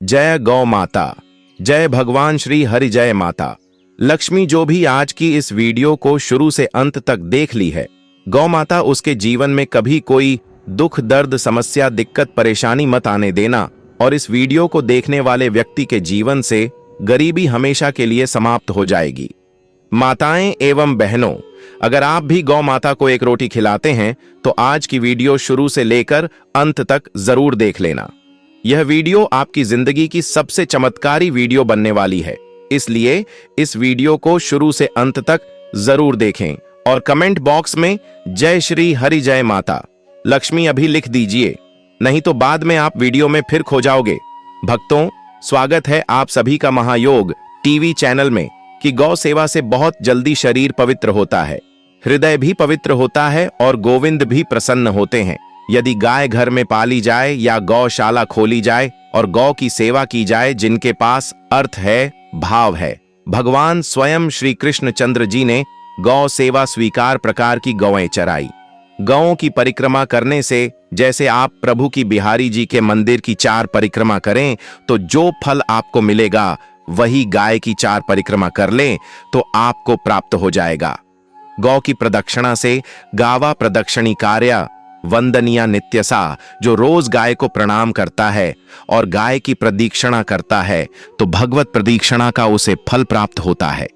जय गौ माता, जय भगवान श्री हरि जय माता लक्ष्मी। जो भी आज की इस वीडियो को शुरू से अंत तक देख ली है, गौ माता उसके जीवन में कभी कोई दुख दर्द समस्या दिक्कत परेशानी मत आने देना और इस वीडियो को देखने वाले व्यक्ति के जीवन से गरीबी हमेशा के लिए समाप्त हो जाएगी। माताएं एवं बहनों, अगर आप भी गौ माता को एक रोटी खिलाते हैं तो आज की वीडियो शुरू से लेकर अंत तक जरूर देख लेना। यह वीडियो आपकी जिंदगी की सबसे चमत्कारी वीडियो बनने वाली है, इसलिए इस वीडियो को शुरू से अंत तक जरूर देखें और कमेंट बॉक्स में जय श्री हरि जय माता लक्ष्मी अभी लिख दीजिए, नहीं तो बाद में आप वीडियो में फिर खो जाओगे। भक्तों, स्वागत है आप सभी का महायोग टीवी चैनल में कि गौ सेवा से बहुत जल्दी शरीर पवित्र होता है, हृदय भी पवित्र होता है और गोविंद भी प्रसन्न होते हैं। यदि गाय घर में पाली जाए या गौशाला खोली जाए और गौ की सेवा की जाए, जिनके पास अर्थ है, भाव है। भगवान स्वयं श्री कृष्ण चंद्र जी ने गौ सेवा स्वीकार प्रकार की गौएं चराई। गौओं की परिक्रमा करने से जैसे आप प्रभु की बिहारी जी के मंदिर की 4 परिक्रमा करें तो जो फल आपको मिलेगा वही गाय की 4 परिक्रमा कर लें तो आपको प्राप्त हो जाएगा। गौ की प्रदक्षिणा से गावा प्रदक्षिणी कार्य वंदनिया नित्यसा, जो रोज गाय को प्रणाम करता है और गाय की प्रदक्षिणा करता है तो भगवत प्रदक्षिणा का उसे फल प्राप्त होता है।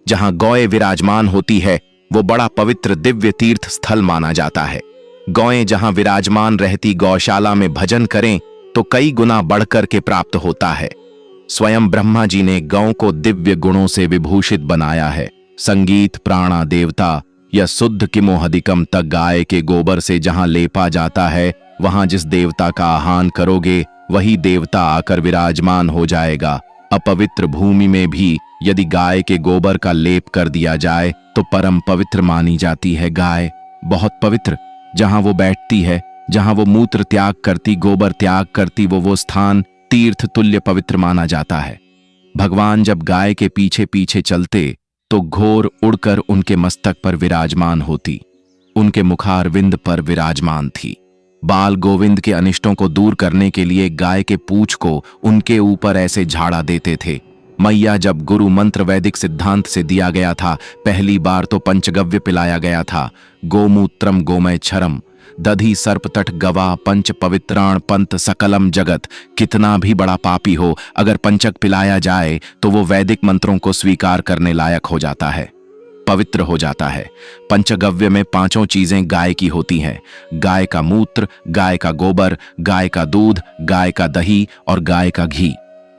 जहां गौएं विराजमान होती है वो बड़ा पवित्र दिव्य तीर्थ स्थल माना जाता है। गौएं जहां विराजमान रहती गौशाला में भजन करें तो कई गुना बढ़कर के प्राप्त होता है। स्वयं ब्रह्मा जी ने गौ को दिव्य गुणों से विभूषित बनाया है। संगीत प्राणा देवता या शुद्ध किमोहदिकम तक गाय के गोबर से जहां लेपा जाता है, वहां जिस देवता का आह्वान करोगे वही देवता आकर विराजमान हो जाएगा। अपवित्र भूमि में भी यदि गाय के गोबर का लेप कर दिया जाए तो परम पवित्र मानी जाती है गाय, बहुत पवित्र। जहां वो बैठती है, जहां वो मूत्र त्याग करती, गोबर त्याग करती, वो स्थान तीर्थ तुल्य पवित्र माना जाता है। भगवान जब गाय के पीछे पीछे चलते तो घोर उड़कर उनके मस्तक पर विराजमान होती, उनके मुखारविंद पर विराजमान थी। बाल गोविंद के अनिष्टों को दूर करने के लिए गाय के पूंछ को उनके ऊपर ऐसे झाड़ा देते थे। मैया जब गुरु मंत्र वैदिक सिद्धांत से दिया गया था, पहली बार तो पंचगव्य पिलाया गया था। गोमूत्रम गोमय क्षरम दधी सर्पतट गवा पंच पवित्राण पंत सकलम जगत। कितना भी बड़ा पापी हो, अगर पंचक पिलाया जाए तो वो वैदिक मंत्रों को स्वीकार करने लायक हो जाता है, पवित्र हो जाता है। पंचगव्य में 5 चीजें गाय की होती हैं: गाय का मूत्र, गाय का गोबर, गाय का दूध, गाय का दही और गाय का घी।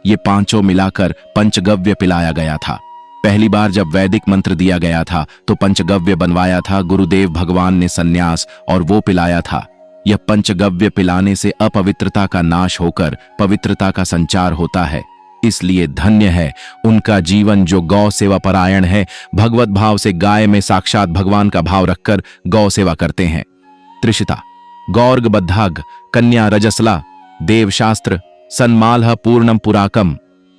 ये 5 मिलाकर पंचगव्य पिलाया गया था। पहली बार जब वैदिक मंत्र दिया गया था तो पंचगव्य बनवाया था गुरुदेव भगवान ने सन्यास और वो पिलाया था। यह पंचगव्य पिलाने से अपवित्रता का नाश होकर पवित्रता का संचार होता है। इसलिए धन्य है उनका जीवन जो गौ सेवा परायण है, भगवत भाव से गाय में साक्षात भगवान का भाव रखकर गौ सेवा करते हैं। त्रिशिता गौर्ग बद्धाग कन्या रजसला देवशास्त्र सन्मालह पूर्णम पुराकम।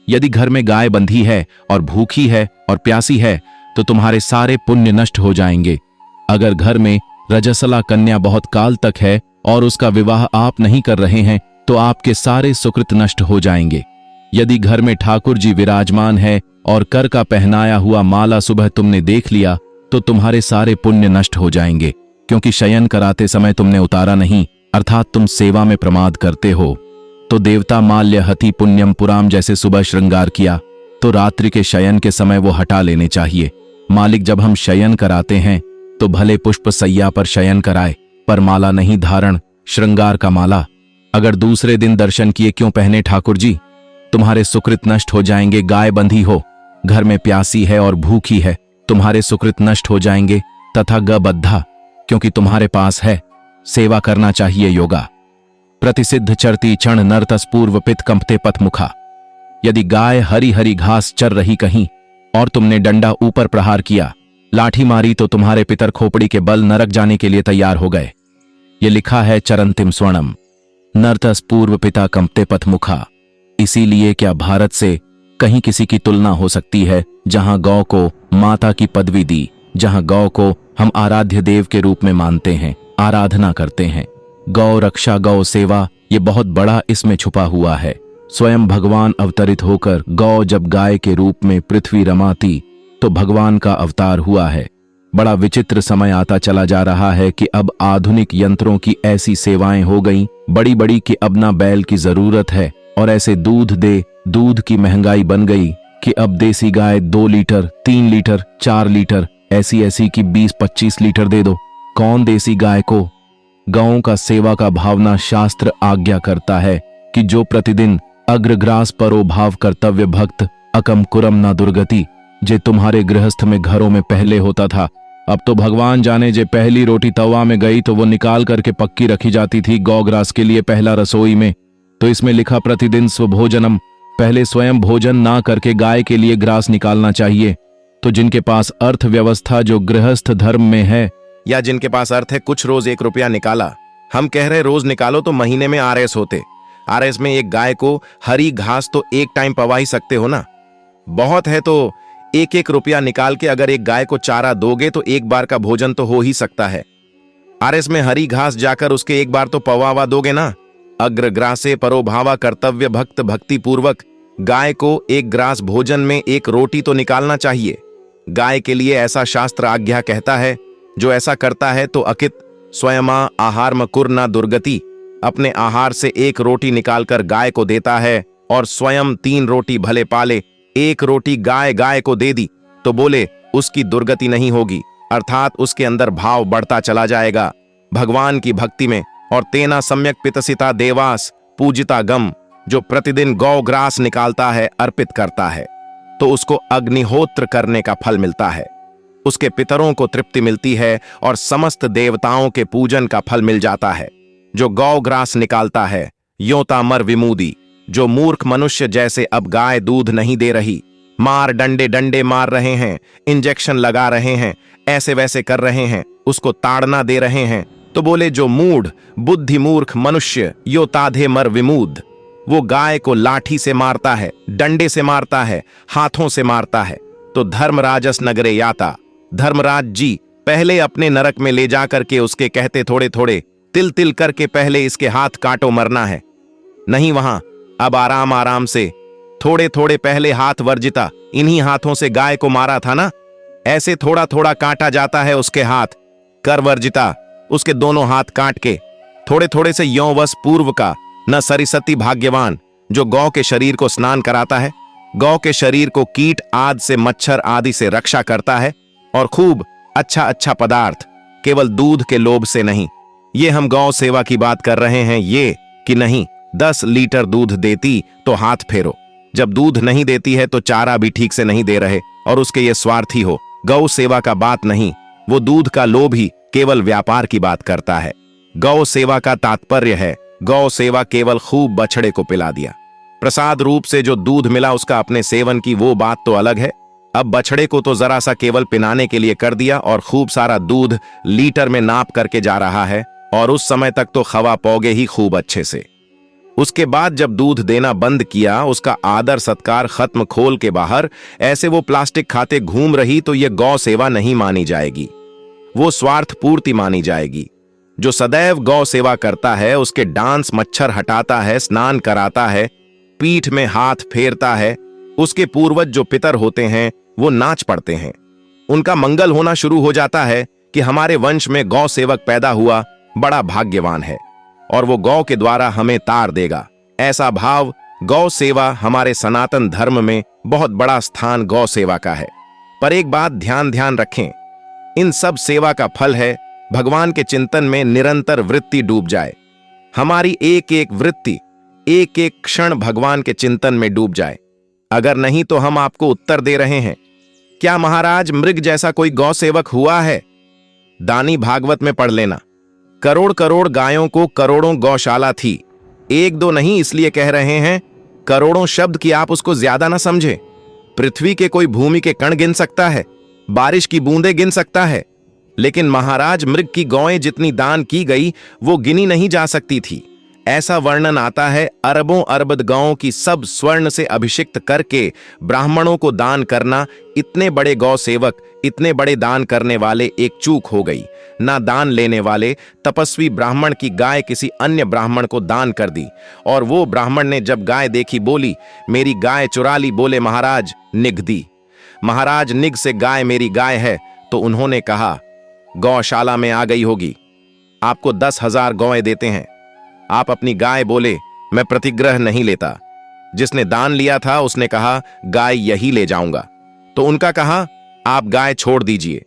यदि घर में गाय बंधी है और भूखी है और प्यासी है तो तुम्हारे सारे पुण्य नष्ट हो जाएंगे। अगर घर में रजसला कन्या बहुत काल तक है और उसका विवाह आप नहीं कर रहे हैं तो आपके सारे सुकृत नष्ट हो जाएंगे। यदि घर में ठाकुर जी विराजमान है और कर का पहनाया हुआ माला सुबह तुमने देख लिया तो तुम्हारे सारे पुण्य नष्ट हो जाएंगे, क्योंकि शयन कराते समय तुमने उतारा नहीं, अर्थात तुम सेवा में प्रमाद करते हो। तो देवता माल्य हति पुण्यम पुराम जैसे सुबह श्रृंगार किया तो रात्रि के शयन के समय वो हटा लेने चाहिए। मालिक जब हम शयन कराते हैं तो भले पुष्प सैया पर शयन कराए पर माला नहीं धारण, श्रृंगार का माला। अगर दूसरे दिन दर्शन किए क्यों पहने ठाकुर जी? तुम्हारे सुकृत नष्ट हो जाएंगे। गाय बंधी हो, घर में प्यासी है और भूखी है, तुम्हारे सुकृत नष्ट हो जाएंगे। तथा ग बद्धा, क्योंकि तुम्हारे पास है, सेवा करना चाहिए योगा। प्रतिसिद्ध चरती क्षण नरतस पूर्व पित कंपते पथमुखा। यदि गाय हरी हरी घास चर रही कहीं और तुमने डंडा ऊपर प्रहार किया, लाठी मारी तो तुम्हारे पितर खोपड़ी के बल नरक जाने के लिए तैयार हो गए। ये लिखा है चरंतिम स्वर्णम नरतस पूर्व पिता कंपते पथमुखा। इसीलिए क्या भारत से कहीं किसी की तुलना हो सकती है जहां गौ को माता की पदवी दी, जहां गौ को हम आराध्य देव के रूप में मानते हैं, आराधना करते हैं। गौ रक्षा गौ सेवा ये बहुत बड़ा इसमें छुपा हुआ है। स्वयं भगवान अवतरित होकर गौ जब गाय के रूप में पृथ्वी रमाती तो भगवान का अवतार हुआ है। बड़ा विचित्र समय आता चला जा रहा है कि अब आधुनिक यंत्रों की ऐसी सेवाएं हो गईं बड़ी बड़ी कि अब ना बैल की जरूरत है और ऐसे दूध की महंगाई बन गई कि अब देसी गाय 2 लीटर 3 लीटर 4 लीटर ऐसी कि 20-25 लीटर दे दो। कौन देसी गाय को? गौं का सेवा का भावना शास्त्र आज्ञा करता है कि जो प्रतिदिन अग्रग्रास परोभाव कर्तव्य भक्त अकम कुरम ना दुर्गति जे तुम्हारे गृहस्थ में घरों में पहले होता था, अब तो भगवान जाने जे पहली रोटी तवा में गई तो वो निकाल करके पक्की रखी जाती थी गौग्रास के लिए पहला रसोई में। तो इसमें लिखा प्रतिदिन स्वभोजनम, पहले स्वयं भोजन ना करके गाय के लिए ग्रास निकालना चाहिए। तो जिनके पास अर्थव्यवस्था जो गृहस्थ धर्म में है या जिनके पास अर्थ है कुछ रोज 1 रुपया निकाला, हम कह रहे रोज निकालो तो महीने में आरएस होते। आरएस में एक गाय को हरी घास तो एक टाइम पवा ही सकते हो ना। बहुत है तो 1-1 रुपया निकाल के अगर एक गाय को चारा दोगे तो एक बार का भोजन तो हो ही सकता है। आरएस में हरी घास जाकर उसके एक बार तो पवावा दोगे ना। अग्रग्रासे परोभावा कर्तव्य भक्त भक्ति पूर्वक गाय को एक ग्रास भोजन में 1 रोटी तो निकालना चाहिए। गाय के लिए ऐसा शास्त्र आज्ञा कहता है। जो ऐसा करता है तो अकित स्वयं आहार मकुर ना दुर्गति, अपने आहार से 1 रोटी निकालकर गाय को देता है और स्वयं 3 रोटी भले पाले 1 रोटी गाय को दे दी तो बोले उसकी दुर्गति नहीं होगी, अर्थात उसके अंदर भाव बढ़ता चला जाएगा भगवान की भक्ति में। और तेना सम्यक पितसिता देवास पूजिता गम, जो प्रतिदिन गौ ग्रास निकालता है अर्पित करता है तो उसको अग्निहोत्र करने का फल मिलता है, उसके पितरों को तृप्ति मिलती है और समस्त देवताओं के पूजन का फल मिल जाता है। जो गौ ग्रास निकालता है योता मर विमूदी, जो मूर्ख मनुष्य जैसे अब गाय दूध नहीं दे रही, मार डंडे मार रहे हैं, इंजेक्शन लगा रहे हैं, ऐसे वैसे कर रहे हैं, उसको ताड़ना दे रहे हैं, तो बोले जो मूढ़ बुद्धि मूर्ख मनुष्य यो ताधे मर विमूद, वो गाय को लाठी से मारता है, डंडे से मारता है, हाथों से मारता है। तो धर्मराजस नगरे याता, धर्मराज जी पहले अपने नरक में ले जाकर के उसके कहते थोड़े थोड़े तिल तिल करके पहले इसके हाथ काटो मरना है नहीं, वहां अब आराम आराम से थोड़े थोड़े पहले हाथ वर्जिता, इन्हीं हाथों से गाय को मारा था ना, ऐसे थोड़ा थोड़ा काटा जाता है उसके हाथ, कर वर्जिता उसके दोनों हाथ काट के थोड़े थोड़े से यों वस पूर्व का न सरिसती भाग्यवान, जो गौ के शरीर को स्नान कराता है, गौ के शरीर को कीट आदि से मच्छर आदि से रक्षा करता है और खूब अच्छा पदार्थ, केवल दूध के लोभ से नहीं। ये हम गौ सेवा की बात कर रहे हैं, ये कि नहीं 10 लीटर दूध देती तो हाथ फेरो, जब दूध नहीं देती है तो चारा भी ठीक से नहीं दे रहे और उसके ये स्वार्थी हो। गौ सेवा का बात नहीं, वो दूध का लोभ ही केवल व्यापार की बात करता है। गौ सेवा का तात्पर्य है गौ सेवा केवल खूब बछड़े को पिला दिया, प्रसाद रूप से जो दूध मिला उसका अपने सेवन की वो बात तो अलग है। अब बछड़े को तो जरा सा केवल पिनाने के लिए कर दिया और खूब सारा दूध लीटर में नाप करके जा रहा है और उस समय तक तो खवा पौगे ही खूब अच्छे से। उसके बाद जब दूध देना बंद किया, उसका आदर सत्कार खत्म, खोल के बाहर ऐसे वो प्लास्टिक खाते घूम रही, तो ये गौ सेवा नहीं मानी जाएगी, वो स्वार्थ पूर्ति मानी जाएगी। जो सदैव गौ सेवा करता है उसके डांस मच्छर हटाता है, स्नान कराता है, पीठ में हाथ फेरता है, उसके पूर्वज जो पितर होते हैं वो नाच पड़ते हैं, उनका मंगल होना शुरू हो जाता है कि हमारे वंश में गौ सेवक पैदा हुआ, बड़ा भाग्यवान है और वो गौ के द्वारा हमें तार देगा। ऐसा भाव गौ सेवा हमारे सनातन धर्म में बहुत बड़ा स्थान गौ सेवा का है। पर एक बात ध्यान रखें, इन सब सेवा का फल है भगवान के चिंतन में निरंतर वृत्ति डूब जाए, हमारी एक एक वृत्ति एक एक क्षण भगवान के चिंतन में डूब जाए। अगर नहीं तो हम आपको उत्तर दे रहे हैं, क्या महाराज मृग जैसा कोई गौ सेवक हुआ है? दानी भागवत में पढ़ लेना, करोड़ करोड़ गायों को करोड़ों गौशाला थी, 1-2 नहीं, इसलिए कह रहे हैं करोड़ों शब्द की आप उसको ज्यादा ना समझे। पृथ्वी के कोई भूमि के कण गिन सकता है, बारिश की बूंदें गिन सकता है, लेकिन महाराज मृग की गौएं जितनी दान की गई वो गिनी नहीं जा सकती थी। ऐसा वर्णन आता है, अरबों अरबद गांवों की सब स्वर्ण से अभिषिक्त करके ब्राह्मणों को दान करना, इतने बड़े गौ सेवक, इतने बड़े दान करने वाले एक चूक हो गई। ना दान लेने वाले तपस्वी ब्राह्मण की गाय किसी अन्य ब्राह्मण को दान कर दी। और वो ब्राह्मण ने जब गाय देखी बोली, मेरी गाय चुरा ली। बोले, महाराज निग दी। महाराज निग से गाय मेरी गाय है। तो उन्होंने कहा, गौशाला में आ गई होगी, आपको 10,000 गौएं देते हैं, आप अपनी गाय। बोले, मैं प्रतिग्रह नहीं लेता। जिसने दान लिया था उसने कहा, गाय यही ले जाऊंगा। तो उनका कहा, आप गाय छोड़ दीजिए,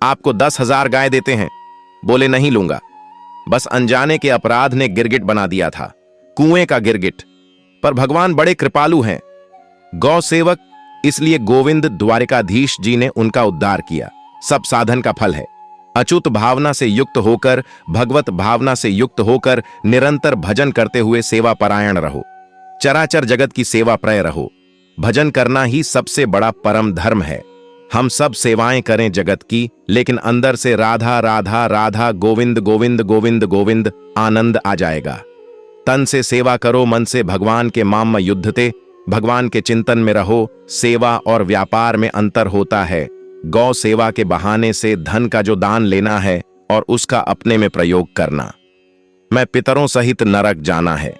आपको 10,000 गाय देते हैं। बोले, नहीं लूंगा। बस अनजाने के अपराध ने गिरगिट बना दिया था, कुएं का गिरगिट। पर भगवान बड़े कृपालु हैं। गौ सेवक, इसलिए गोविंद द्वारिकाधीश जी ने उनका उद्धार किया। सब साधन का फल है। अच्युत भावना से युक्त होकर, भगवत भावना से युक्त होकर निरंतर भजन करते हुए सेवा परायण रहो। चराचर जगत की सेवा प्रय रहो। भजन करना ही सबसे बड़ा परम धर्म है। हम सब सेवाएं करें जगत की, लेकिन अंदर से राधा राधा राधा गोविंद गोविंद गोविंद गोविंद आनंद आ जाएगा। तन से सेवा करो, मन से भगवान के माम युद्धते। भगवान के चिंतन में रहो। सेवा और व्यापार में अंतर होता है। गौ सेवा के बहाने से धन का जो दान लेना है और उसका अपने में प्रयोग करना। मैं पितरों सहित नरक जाना है।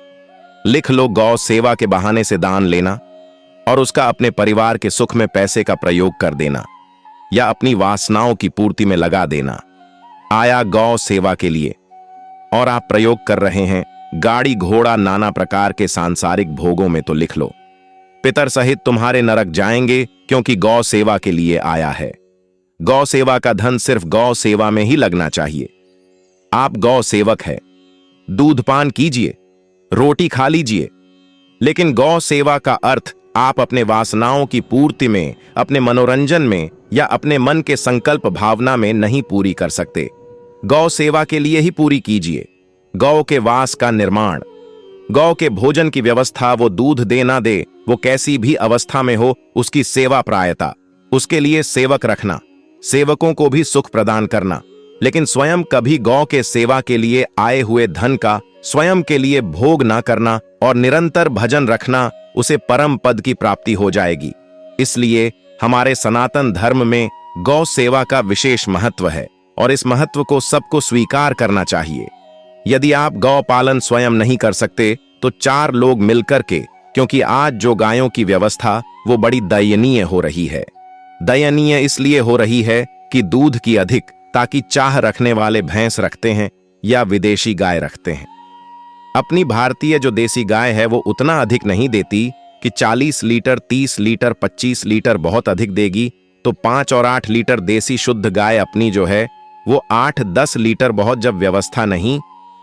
लिख लो, गौ सेवा के बहाने से दान लेना और उसका अपने परिवार के सुख में पैसे का प्रयोग कर देना या अपनी वासनाओं की पूर्ति में लगा देना। आया गौ सेवा के लिए और आप प्रयोग कर रहे हैं गाड़ी घोड़ा नाना प्रकार के सांसारिक भोगों में, तो लिख लो, पितर सहित तुम्हारे नरक जाएंगे, क्योंकि गौ सेवा के लिए आया है। गौ सेवा का धन सिर्फ गौ सेवा में ही लगना चाहिए। आप गौ सेवक है, दूध पान कीजिए, रोटी खा लीजिए, लेकिन गौ सेवा का अर्थ आप अपने वासनाओं की पूर्ति में, अपने मनोरंजन में या अपने मन के संकल्प भावना में नहीं पूरी कर सकते। गौ सेवा के लिए ही पूरी कीजिए। गौ के वास का निर्माण, गौ के भोजन की व्यवस्था, वो दूध दे ना दे, वो कैसी भी अवस्था में हो, उसकी सेवा प्रायता, उसके लिए सेवक रखना, सेवकों को भी सुख प्रदान करना, लेकिन स्वयं कभी गौ के सेवा के लिए आए हुए धन का स्वयं के लिए भोग ना करना और निरंतर भजन रखना, उसे परम पद की प्राप्ति हो जाएगी। इसलिए हमारे सनातन धर्म में गौ सेवा का विशेष महत्व है और इस महत्व को सबको स्वीकार करना चाहिए। यदि आप गौ पालन स्वयं नहीं कर सकते तो 4 लोग मिलकर के, क्योंकि आज जो गायों की व्यवस्था वो बड़ी दयनीय हो रही है। दयनीय इसलिए हो रही है कि दूध की अधिक, ताकि चाह रखने वाले भैंस रखते हैं या विदेशी गाय रखते हैं। अपनी भारतीय जो देसी गाय है वो उतना अधिक नहीं देती कि 40 लीटर, 30 लीटर, 25 लीटर बहुत अधिक देगी, तो 5 और 8 लीटर देसी शुद्ध गाय अपनी जो है वो 8-10 लीटर बहुत, जब व्यवस्था नहीं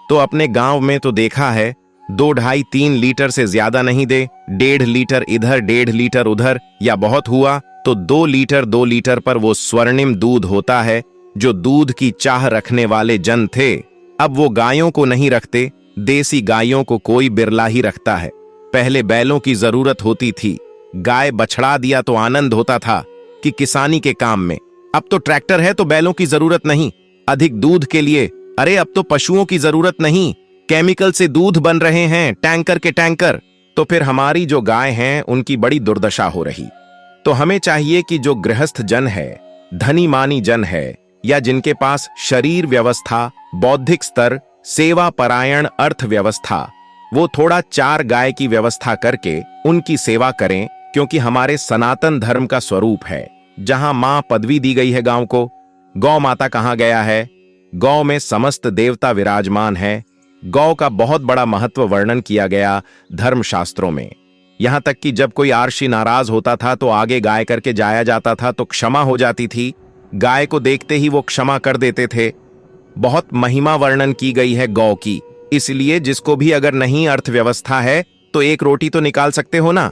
तो अपने गांव में तो देखा है 2, 2.5, 3 लीटर से ज्यादा नहीं दे, 1.5 लीटर इधर, 1.5 लीटर उधर, या बहुत हुआ तो 2 लीटर पर वो स्वर्णिम दूध होता है। जो दूध की चाह रखने वाले जन थे, अब वो गायों को नहीं रखते, देसी गायों को कोई बिरला ही रखता है। पहले बैलों की जरूरत होती थी, गाय बछड़ा दिया तो आनंद होता था कि किसानी के काम में। अब तो ट्रैक्टर है तो बैलों की जरूरत नहीं, अधिक दूध के लिए। अरे अब तो पशुओं की जरूरत नहीं, केमिकल से दूध बन रहे हैं, टैंकर के टैंकर। तो फिर हमारी जो गाय हैं उनकी बड़ी दुर्दशा हो रही। तो हमें चाहिए कि जो गृहस्थ जन है, धनी मानी जन है, या जिनके पास शरीर व्यवस्था, बौद्धिक स्तर, सेवा परायण अर्थव्यवस्था, वो थोड़ा 4 गाय की व्यवस्था करके उनकी सेवा करें, क्योंकि हमारे सनातन धर्म का स्वरूप है। जहां मां पदवी दी गई है गांव को, गौ माता कहां गया है? गौ में समस्त देवता विराजमान है। गौ का बहुत बड़ा महत्व वर्णन किया गया धर्मशास्त्रों में। यहां तक कि जब कोई आर्षी नाराज होता था तो आगे गाय करके जाया जाता था तो क्षमा हो जाती थी। गाय को देखते ही वो क्षमा कर देते थे। बहुत महिमा वर्णन की गई है गौ की। इसलिए जिसको भी अगर नहीं अर्थव्यवस्था है तो 1 रोटी तो निकाल सकते हो ना।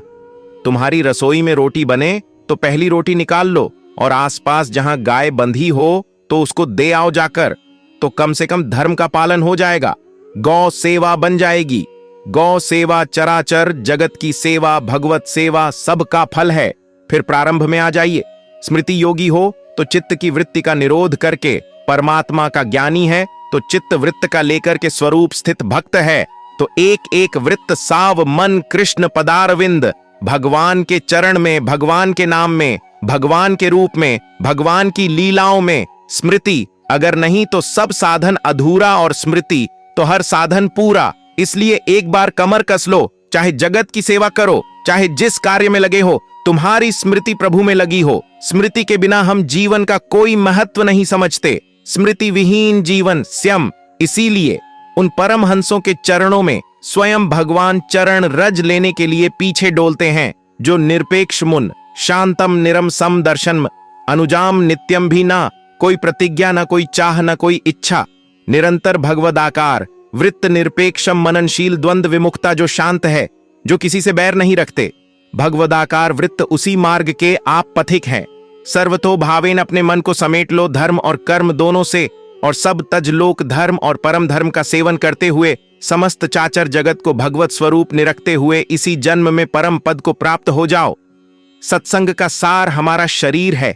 तुम्हारी रसोई में रोटी बने तो पहली रोटी निकाल लो, और आसपास जहां गाय बंधी हो तो उसको दे आओ जाकर, तो कम से कम धर्म का पालन हो जाएगा। गौ सेवा बन जाएगी। गौ सेवा चराचर जगत की सेवा, भगवत सेवा सबका फल है। फिर प्रारंभ में आ जाइए। स्मृति योगी हो तो चित्त की वृत्ति का निरोध करके परमात्मा का ज्ञानी है, तो चित्त वृत्त का लेकर के स्वरूप स्थित भक्त है। तो एक एक वृत्त साव मन कृष्ण पदारविंद, भगवान के चरण में, भगवान के नाम में, भगवान के रूप में, भगवान की लीलाओं में स्मृति अगर नहीं तो सब साधन अधूरा और स्मृति तो हर साधन पूरा। इसलिए एक बार कमर कस लो, चाहे जगत की सेवा करो, चाहे जिस कार्य में लगे हो, तुम्हारी स्मृति प्रभु में लगी हो। स्मृति के बिना हम जीवन का कोई महत्व नहीं समझते। स्मृति विहीन जीवन स्यम। इसीलिए उन परम हंसों के चरणों में स्वयं भगवान चरण रज लेने के लिए पीछे डोलते हैं, जो निरपेक्ष मुन शांतम निरम सम दर्शन अनुजाम नित्यम भी ना कोई प्रतिज्ञा, न कोई चाह, न कोई इच्छा, निरंतर भगवदाकार वृत्त निरपेक्षम मननशील द्वंद्व विमुक्ता, जो शांत है, जो किसी से बैर नहीं रखते। भगवदाकार वृत्त उसी मार्ग के आप पथिक हैं। सर्वतो भावेन अपने मन को समेट लो धर्म और कर्म दोनों से, और सब तजलोक धर्म और परम धर्म का सेवन करते हुए समस्त चाचर जगत को भगवत स्वरूप निरखते हुए इसी जन्म में परम पद को प्राप्त हो जाओ। सत्संग का सार हमारा शरीर है,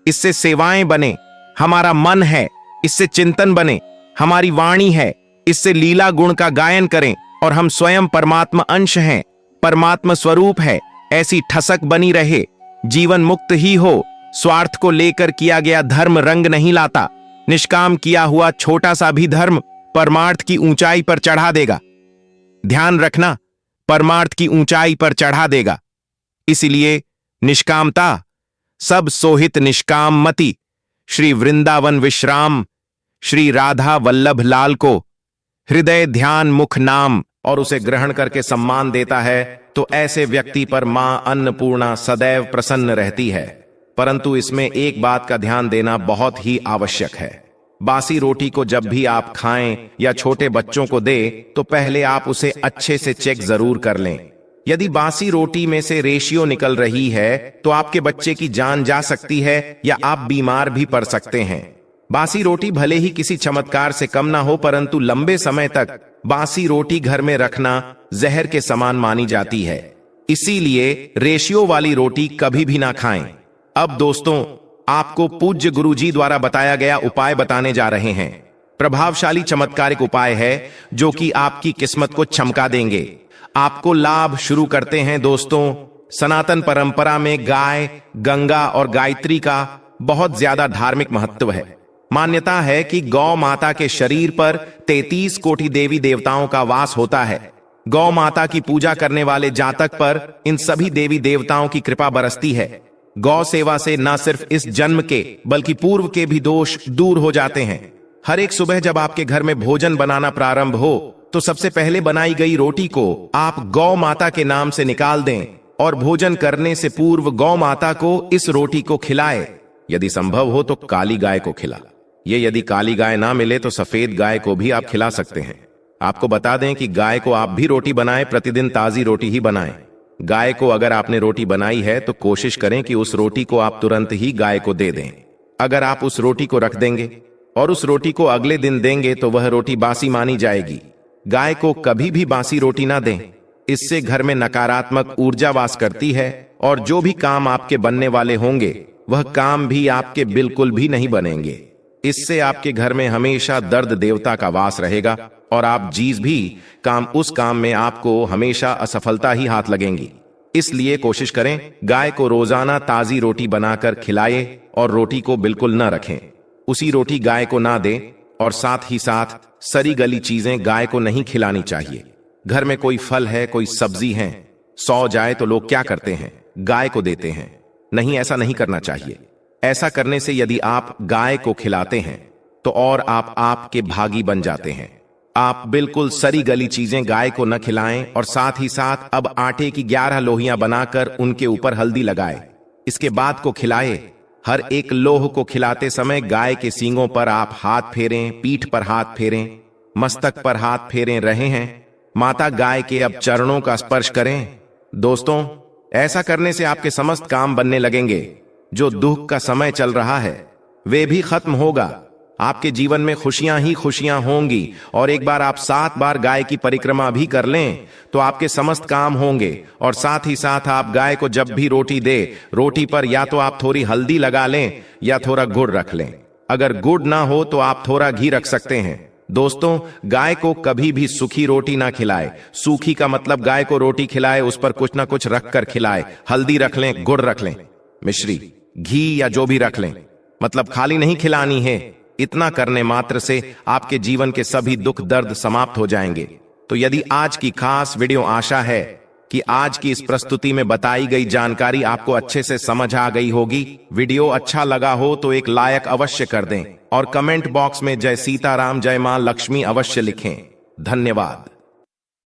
इससे सेवाएं बने। हमारा मन है, इससे चिंतन बने। हमारी वाणी है, इससे लीला गुण का गायन करें। और हम स्वयं परमात्मा अंश हैं, परमात्मा स्वरूप है, ऐसी ठसक बनी रहे। जीवन मुक्त ही हो। स्वार्थ को लेकर किया गया धर्म रंग नहीं लाता। निष्काम किया हुआ छोटा सा भी धर्म परमार्थ की ऊंचाई पर चढ़ा देगा। ध्यान रखना, परमार्थ की ऊंचाई पर चढ़ा देगा। इसलिए निष्कामता सब सोहित निष्काम मति। श्री वृंदावन विश्राम श्री राधा वल्लभ लाल को हृदय ध्यान मुख नाम और उसे ग्रहण करके सम्मान देता है, तो ऐसे व्यक्ति पर मां अन्नपूर्णा सदैव प्रसन्न रहती है। परंतु इसमें एक बात का ध्यान देना बहुत ही आवश्यक है। बासी रोटी को जब भी आप खाएं या छोटे बच्चों को दे, तो पहले आप उसे अच्छे से चेक जरूर कर लें। यदि बासी रोटी में से रेशियो निकल रही है तो आपके बच्चे की जान जा सकती है या आप बीमार भी पड़ सकते हैं। बासी रोटी भले ही किसी चमत्कार से कम ना हो, परंतु लंबे समय तक बासी रोटी घर में रखना जहर के समान मानी जाती है। इसीलिए रेशियो वाली रोटी कभी भी ना खाएं। अब दोस्तों, आपको पूज्य गुरुजी द्वारा बताया गया उपाय बताने जा रहे हैं। प्रभावशाली चमत्कारिक उपाय है जो कि आपकी किस्मत को चमका देंगे, आपको लाभ शुरू करते हैं। दोस्तों, सनातन परंपरा में गाय, गंगा और गायत्री का बहुत ज्यादा धार्मिक महत्व है। मान्यता है कि गौ माता के शरीर पर 33 कोटि देवी देवताओं का वास होता है। गौ माता की पूजा करने वाले जातक पर इन सभी देवी देवताओं की कृपा बरसती है। गौ सेवा से न सिर्फ इस जन्म के बल्कि पूर्व के भी दोष दूर हो जाते हैं। हर एक सुबह जब आपके घर में भोजन बनाना प्रारंभ हो, तो सबसे पहले बनाई गई रोटी को आप गौ माता के नाम से निकाल दें और भोजन करने से पूर्व गौ माता को इस रोटी को खिलाए। यदि संभव हो तो काली गाय को खिला। ये यदि काली गाय ना मिले तो सफेद गाय को भी आप खिला सकते हैं। आपको बता दें कि गाय को आप भी रोटी बनाएं, प्रतिदिन ताजी रोटी ही बनाएं। गाय को अगर आपने रोटी बनाई है तो कोशिश करें कि उस रोटी को आप तुरंत ही गाय को दे दें। अगर आप उस रोटी को रख देंगे और उस रोटी को अगले दिन देंगे तो वह रोटी बासी मानी जाएगी। गाय को कभी भी बासी रोटी ना दें, इससे घर में नकारात्मक ऊर्जा वास करती है और जो भी काम आपके बनने वाले होंगे वह काम भी आपके बिल्कुल भी नहीं बनेंगे। इससे आपके घर में हमेशा दर्द देवता का वास रहेगा और आप जिस भी उस काम में आपको हमेशा असफलता ही हाथ लगेंगी। इसलिए कोशिश करें गाय को रोजाना ताजी रोटी बनाकर खिलाए और रोटी को बिल्कुल न रखें। उसी रोटी गाय को ना दें और साथ ही साथ सड़ी गली चीजें गाय को नहीं खिलानी चाहिए। घर में कोई फल है, कोई सब्जी है, सौ जाए तो लोग क्या करते हैं, गाय को देते हैं। नहीं, ऐसा नहीं करना चाहिए। ऐसा करने से यदि आप गाय को खिलाते हैं तो और आप आपके भागी बन जाते हैं। आप बिल्कुल सड़ी गली चीजें गाय को न खिलाएं और साथ ही साथ अब आटे की 11 लोहियां बनाकर उनके ऊपर हल्दी लगाए, इसके बाद को खिलाए। हर एक लोह को खिलाते समय गाय के सींगों पर आप हाथ फेरें, पीठ पर हाथ फेरें, मस्तक पर हाथ फेरें रहे हैं। माता गाय के अब चरणों का स्पर्श करें। दोस्तों, ऐसा करने से आपके समस्त काम बनने लगेंगे। जो दुख का समय चल रहा है वे भी खत्म होगा। आपके जीवन में खुशियां ही खुशियां होंगी और एक बार आप 7 बार गाय की परिक्रमा भी कर लें तो आपके समस्त काम होंगे। और साथ ही साथ आप गाय को जब भी रोटी दे, रोटी पर या तो आप थोड़ी हल्दी लगा लें या थोड़ा गुड़ रख लें। अगर गुड़ ना हो तो आप थोड़ा घी रख सकते हैं। दोस्तों, गाय को कभी भी सूखी रोटी ना खिलाए। सूखी का मतलब गाय को रोटी खिलाए, उस पर कुछ ना कुछ रख कर खिलाए। हल्दी रख लें, गुड़ रख लें, मिश्री, घी या जो भी रख लें, मतलब खाली नहीं खिलानी है। इतना करने मात्र से आपके जीवन के सभी दुख दर्द समाप्त हो जाएंगे। तो यदि आज की खास वीडियो, आशा है कि आज की इस प्रस्तुति में बताई गई जानकारी आपको अच्छे से समझ आ गई होगी। वीडियो अच्छा लगा हो तो एक लाइक अवश्य कर दें और कमेंट बॉक्स में जय सीताराम, जय मां लक्ष्मी अवश्य लिखें। धन्यवाद।